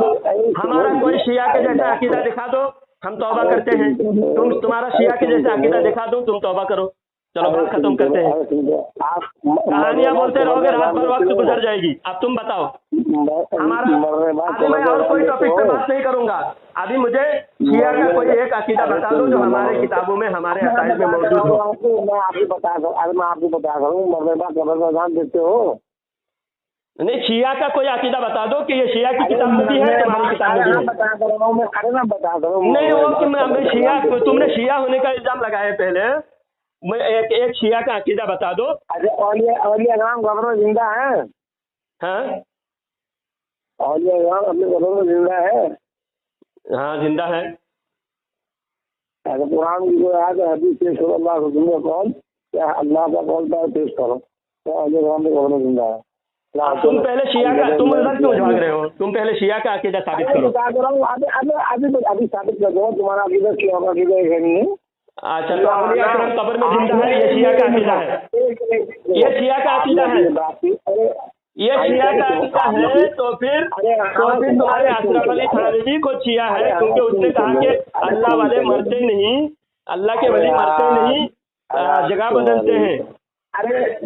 हमारा कोई शिया के जैसा अकीदा दिखा दो, हम तौबा करते हैं। तुम्हारा शिया के जैसा अकीदा दिखा दो, तुम तौबा करो। चलो बात खत्म करते हैं। कहानियां बोलते रहोगे, रात भर वक्त गुजर जाएगी। अब तुम बताओ हमारा। अभी मैं और कोई टॉपिक पे बात नहीं करूंगा। अभी मुझे शिया का कोई एक अकीदा बता दो जो हमारे किताबों में, हमारे अकायद में मौजूद हो। मैं आपको बता दूं, मरने का देते हो नहीं, शिया का कोई अकीदा बता दो कि ये शिया की किताब में भी है, तुम्हारी किताब में भी है। बता रहा हूँ, मैं खड़े ना बता रहा हूँ। नहीं वो कि मैं शिया, तुमने शिया होने का इल्जाम लगाया पहले, मैं एक शिया का अकीदा बता दो। अच्छा, औलिया नाम खबरों जिंदा है? हाँ औलिया नाम अपने खबरों में जिंदा है? हाँ जिंदा है। अगर कुरान की कोई आयत हदीस पेश करो, अल्लाह का तुमने कौन, क्या अल्लाह का कौन था पेश करो, तो औलिया नाम के खबरों में जिंदा है। तुम पहले शिया का, तुम उधर क्यों भाग रहे हो? तुम पहले शिया का अकीदा साबित करो। अभी साबित कर दो, तुम्हारा अकीदा शिया का अकीदा है नहीं है। अच्छा, तो औलिया किराम कब्र में जिंदा है, ये शिया का अकीदा है, ये शिया का अकीदा है, ये शिया का अकीदा है। तो फिर तुम्हारे अशरफ अली थानवी को शिया है, क्योंकि उसने कहा कि अल्लाह वाले मरते नहीं, अल्लाह के वली मरते नहीं, जगह बदलते हैं,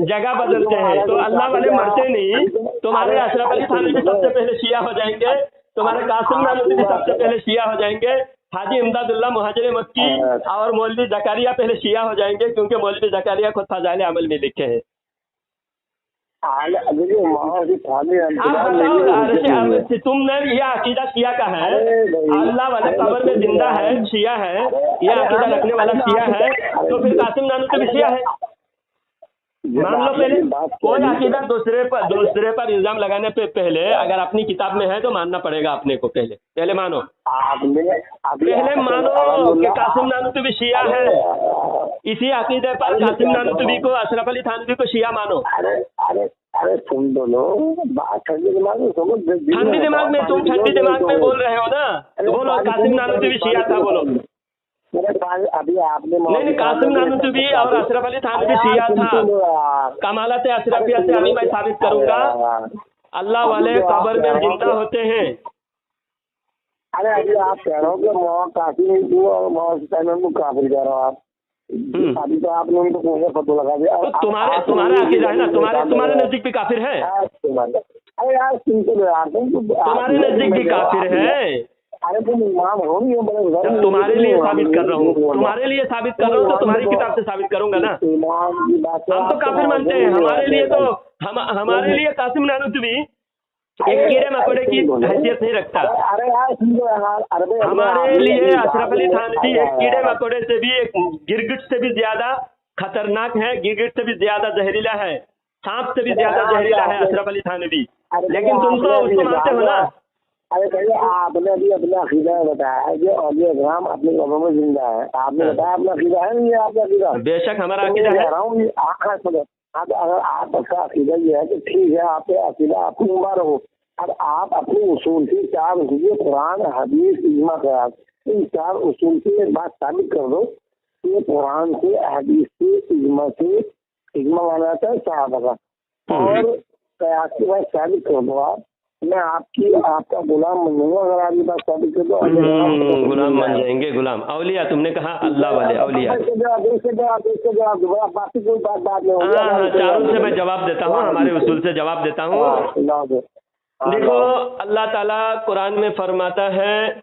जगह बदलते हैं। तो अल्लाह वाले मरते नहीं। तुम्हारे अशरफ अली थानवी सबसे पहले शिया हो जाएंगे, तुम्हारे कासिम नानवी भी सबसे पहले शिया हो जाएंगे, हाजी इमदादुल्लाह मुहाजिर मक्की और मौलवी जकारिया पहले शिया हो जाएंगे, क्योंकि मौलवी जकारिया खुद फजाइल अमल में लिखे हैं। तुमने यह अकीदा शिया का है, अल्लाह वाले कब्र में जिंदा है, शिया है, यह अकीदा रखने वाला शिया है, तो फिर कासिम नानवी भी शिया है। मान लो पहले कोई अकीदा दूसरे पर इल्जाम लगाने पे पहले अगर अपनी किताब में है तो मानना पड़ेगा अपने को। पहले मानो, पहले मानो कि कासिम नानवी शिया है। इसी अकीदे पर कासिम नानवी को, अशरफ अली थानवी को शिया मानो। अरे सुन दो लो, बात ठंडे दिमाग में समझ। ठंडी दिमाग में, तुम ठंडी दिमाग में बोल रहे हो ना, बोलो कासिम नानवी शिया था, बोलो। अभी आपने नहीं, कासिम नानवी और अशरफ अली थानवी शिया था। कमालत अशरफिया से अभी मैं साबित करूंगा, अल्लाह वाले कब्र में जिंदा होते हैं। अरे अभी आप कह रहे हो कि काफी और को काफिर कह रहे हो आप। अभी तो आपने उनको पूरे फतवा लगा दिया। तो तुम्हारा अकीदा है ना, तुम्हारे नजदीक भी काफिर है। अरे यार तुम्हारे नजदीक भी काफिर है। अरे तुम इमाम हो नहीं हो, तुम्हारे लिए साबित कर रहा हूँ, तुम्हारे लिए साबित कर रहा हूँ, तो तुम्हारी किताब से साबित करूंगा ना। हम तो काफिर मानते हैं, हमारे लिए तो हमारे लिए कासिम नानवी एक कीड़े मकोड़े की हैसियत नहीं रखता। हमारे लिए अशरफ अली थानवी एक कीड़े मकोड़े से भी, एक गिरगिट से भी ज्यादा खतरनाक है, गिरगिट से भी ज्यादा जहरीला है, सांप से भी ज्यादा जहरीला है अशरफ अली थानवी। लेकिन तुम तो उसको मानते हो ना। अरे भैया, आपने अभी अपना अकीदा बताया कि औलिया किराम अपने कब्रों में जिंदा है। आपने बताया अपना अकीदा है नहीं है आपका अकीदा? बेशक हमारा अकीदा है। हाँ, तो अगर आपका अकीदा ये है तो ठीक है, आपके अकीदा आपको मुबारक हो। अब आप अपने उसूल से 4 उसूल, कुरान, हदीस, इज्मा, क़यास, इन 4 उसूल से एक बात साबित कर दो कि कुरान से, हदीस से, इज्मा से, इज्मा माना जाता है सहाबा का, और कयास के बाद शादी कर दो आप, मैं आपका गुलाम बन जाऊंगा। अगर आपके पास शादी कर दो गुलाम बन जाएंगे। गुलाम औलिया, तुमने कहा अल्लाह वाले औलिया। बाकी कोई बात नहीं होगी। हाँ, चारों से मैं जवाब देता हूँ, हमारे उसूल से जवाब देता हूँ। देखो, अल्लाह ताला कुरान में फरमाता है,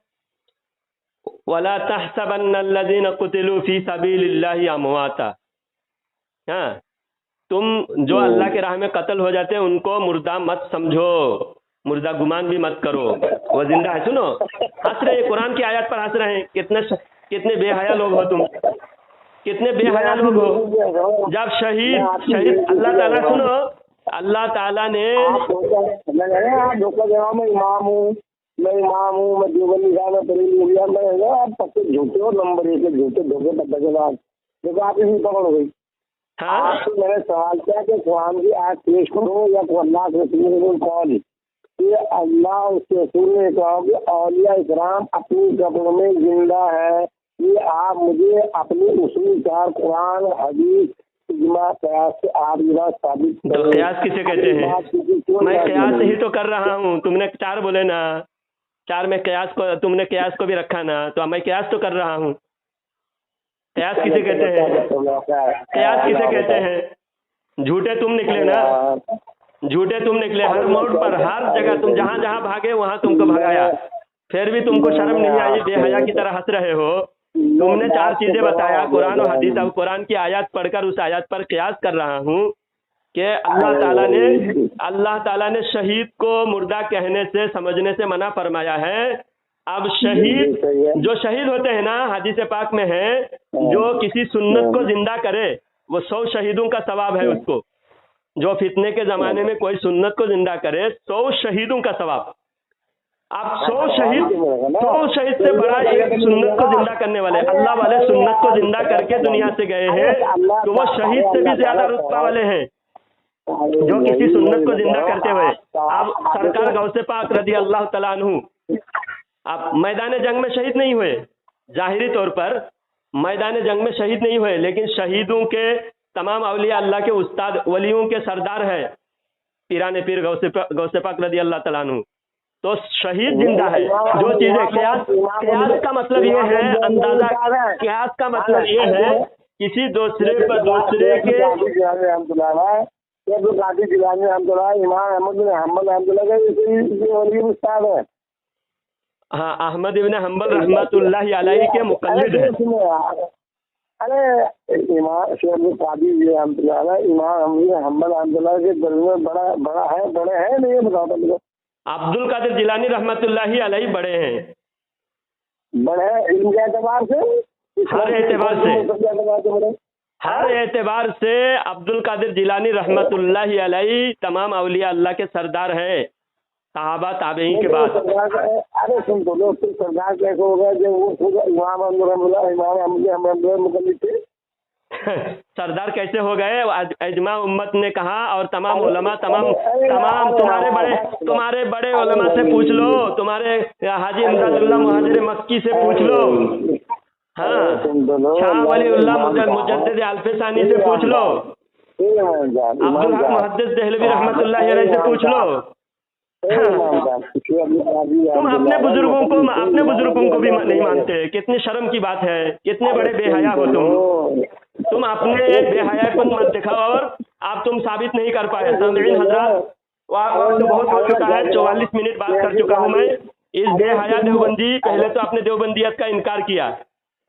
वला तहसबन्नल्लज़ीना कुतिलू फी सबीलिल्लाहि अमवाता। हाँ, तुम जो अल्लाह के राह में कत्ल हो जाते हैं उनको मुर्दा मत समझो, मुर्दा गुमान भी मत करो, वो जिंदा है। सुनो, हंस रहे, कुरान की आयत पर हंस रहे हैं। कितने बेहया लोग हो तुम, कितने बेहया लोग हो। जब शहीद अल्लाह ताला, सुनो, अल्लाह ताला ने मैं इमाम हूँ, मैं देवबंदी साहब में बरेली आप सबसे झूठे हो, नंबर 1 के झूठे धोखे धक्केबाज। देखो आप इसी पकड़ हो गई। हाँ, आपसे मैंने सवाल किया कि कुरान की आयत पेश करो या अल्लाह के रसूल कौन, ये अल्लाह उसके रसूल ने कहा कि औलिया इकराम अपनी कब्र में जिंदा है। ये आप मुझे अपनी उसूल चार कुरान हदीस इजमा कयास से आप ये बात साबित करो। तो कयास किसे कहते हैं? मैं कयास ही तो कर रहा हूँ। तुमने 4 बोले ना, 4 में कयास को, तुमने कयास को भी रखा ना, तो मैं कयास तो कर रहा हूँ। कयास किसे कहते हैं? कयास किसे कहते हैं? झूठे तुम निकले ना, झूठे तुम निकले। हर मोड़ पर, हर जगह तुम जहाँ जहाँ भागे वहाँ तुमको भगाया, फिर भी तुमको शर्म नहीं आई, बेहया की तरह हंस रहे हो। तुमने 4 चीजें बताया, कुरान और हदीस। अब कुरान की आयत पढ़कर उस आयत पर कयास कर रहा हूँ कि अल्लाह ताला ने शहीद को मुर्दा कहने से, समझने से मना फरमाया है। अब जो शहीद होते हैं ना, हदीस पाक में है, जो किसी सुन्नत को जिंदा करे वो 100 शहीदों का सवाब है उसको। जो फितने के जमाने में कोई सुन्नत को जिंदा करे, 100 शहीदों का सवाब। अब 100 शहीद से बड़ा एक सुन्नत को जिंदा करने वाले, अल्लाह वाले सुन्नत को जिंदा करके दुनिया से गए हैं, तो वो शहीद से भी ज्यादा रुतबा वाले हैं जो किसी सुन्नत को जिंदा करते हुए। अब सरकार गौसे पाक रज़ी अल्लाह तआला अन्हु अब मैदान जंग में शहीद नहीं हुए, जाहिरी तौर पर मैदान जंग में शहीद नहीं हुए, लेकिन शहीदों के तमाम औलिया अल्लाह के उस्ताद, वलियों के सरदार है पीराने पीर गौसे पाक रज़ी अल्लाह तआला अन्हु। तो शहीद जिंदा है। जो चीजें कयास का मतलब ये है, अंदाजा, कयास का मतलब ये है किसी दूसरे पर दूसरे के इमाम उस्ताद है। हाँ, अहमद इब्न हम्बल रहमतुल्लाहि अलैहि के मुक़ल्लिद है। अरे इमाम हम्बल रहमतुल्लाह के दर में बड़ा है, बड़े हैं नहीं, ये बताओ मुझे। अब्दुल कादिर जिलानी रहमतुल्लाहि अलैहि बड़े हैं, बड़े हैं इल्म के एतबार से, हर एतबार से अब्दुल कादिर जिलानी रहमतुल्लाहि अलैहि तमाम औलिया अल्लाह के सरदार हैं, सहाबा ताबईन के बाद। अरे सुन तो लो, फिर सरदार कैसे हो गया जब वो खुद इमाम मुकल्लिद थे? सरदार कैसे हो गए? इजमा उम्मत ने कहा, और तमाम उलमा, तमाम तुम्हारे बड़े उलमा से पूछ लो, तुम्हारे हाजी इमदादुल्लाह मुहाजिर मक्की से पूछ लो, हाँ, शाह वलीउल्लाह मुजद्दिद अल्फसानी से पूछ लो, अब्दुल हक मुहद्दिस देहलवी रहमतुल्लाहि अलैहि से पूछ लो। तुम अपने बुजुर्गों को भी नहीं मानते, कितनी शर्म की बात है, कितने बड़े बेहया हो तुम अपने बेहया को मत दिखाओ, और आप तुम साबित नहीं कर पाए। सामईन हजरात, वक्त बहुत हो चुका है, 44 मिनट बात कर चुका हूं मैं। इस बेहया देवबंदी, पहले तो आपने देवबंदियत का इनकार किया,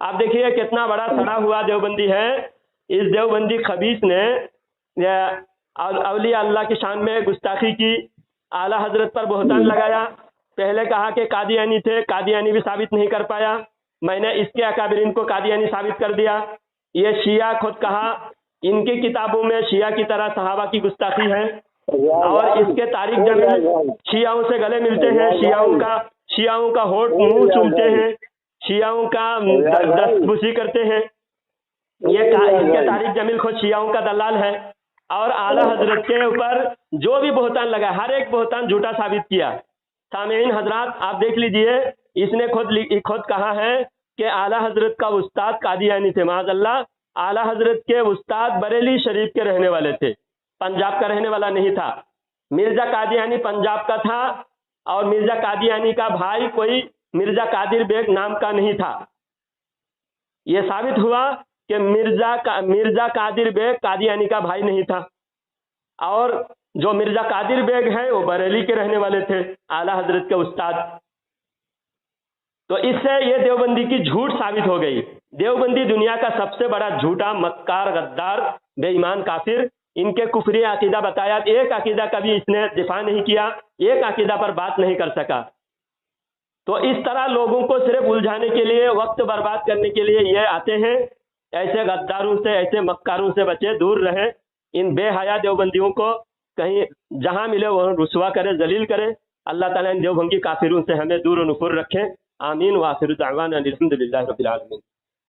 आप देखिए कितना बड़ा सड़ा हुआ देवबंदी है। इस देवबंदी खबीस ने औलिया अल्लाह की शान में गुस्ताखी की, आला हजरत पर बोहतान लगाया। पहले कहा कि कादियानी थे, कादियानी भी साबित नहीं कर पाया, मैंने इसके अकाबरीन को कादियानी साबित कर दिया। ये शिया खुद कहा, इनकी किताबों में शिया की तरह सहाबा की गुस्ताखी है, और इसके तारीख जमील शियाओं से गले मिलते हैं, शियाओं का होठ मुंह चूमते हैं, शियाओं का दस्तबुसी करते हैं। इसके तारीख जमील खुद शियाओं का दलाल है, और आला हजरत के ऊपर जो भी बोहतान लगा, हर एक बोहतान झूठा साबित किया। सामीन हजरात, आप देख लीजिए, इसने खुद कहा है कि आला हजरत का उस्ताद कादियानी थे, माज़अल्लाह। आला हजरत के उस्ताद बरेली शरीफ के रहने वाले थे, पंजाब का रहने वाला नहीं था। मिर्जा कादियानी पंजाब का था और मिर्जा कादियानी का भाई कोई मिर्जा कादिर बेग नाम का नहीं था। यह साबित हुआ कि मिर्जा कादिर बेग कादियानी का भाई नहीं था, और जो मिर्जा कादिर बेग है वो बरेली के रहने वाले थे, आला हजरत के उस्ताद। तो इससे ये देवबंदी की झूठ साबित हो गई। देवबंदी दुनिया का सबसे बड़ा झूठा, मक्कार, गद्दार, बेईमान, काफिर। इनके कुफरी अकीदा बताया, एक अकीदा का भी इसने दिफा नहीं किया, एक अकीदा पर बात नहीं कर सका। तो इस तरह लोगों को सिर्फ उलझाने के लिए, वक्त बर्बाद करने के लिए ये आते हैं। ऐसे गद्दारों से, ऐसे मक्कारों से बचे, दूर रहे। इन बेहया देवबंदियों को कहीं जहां मिले वहां रुसवा करे, जलील करे। अल्लाह ताला इन देवबंदी काफिरों से हमें दूर व नुफुर रखे। आमीन। व आखिर दावाना अल्हम्दुलिल्लाहि रब्बिल आलमीन।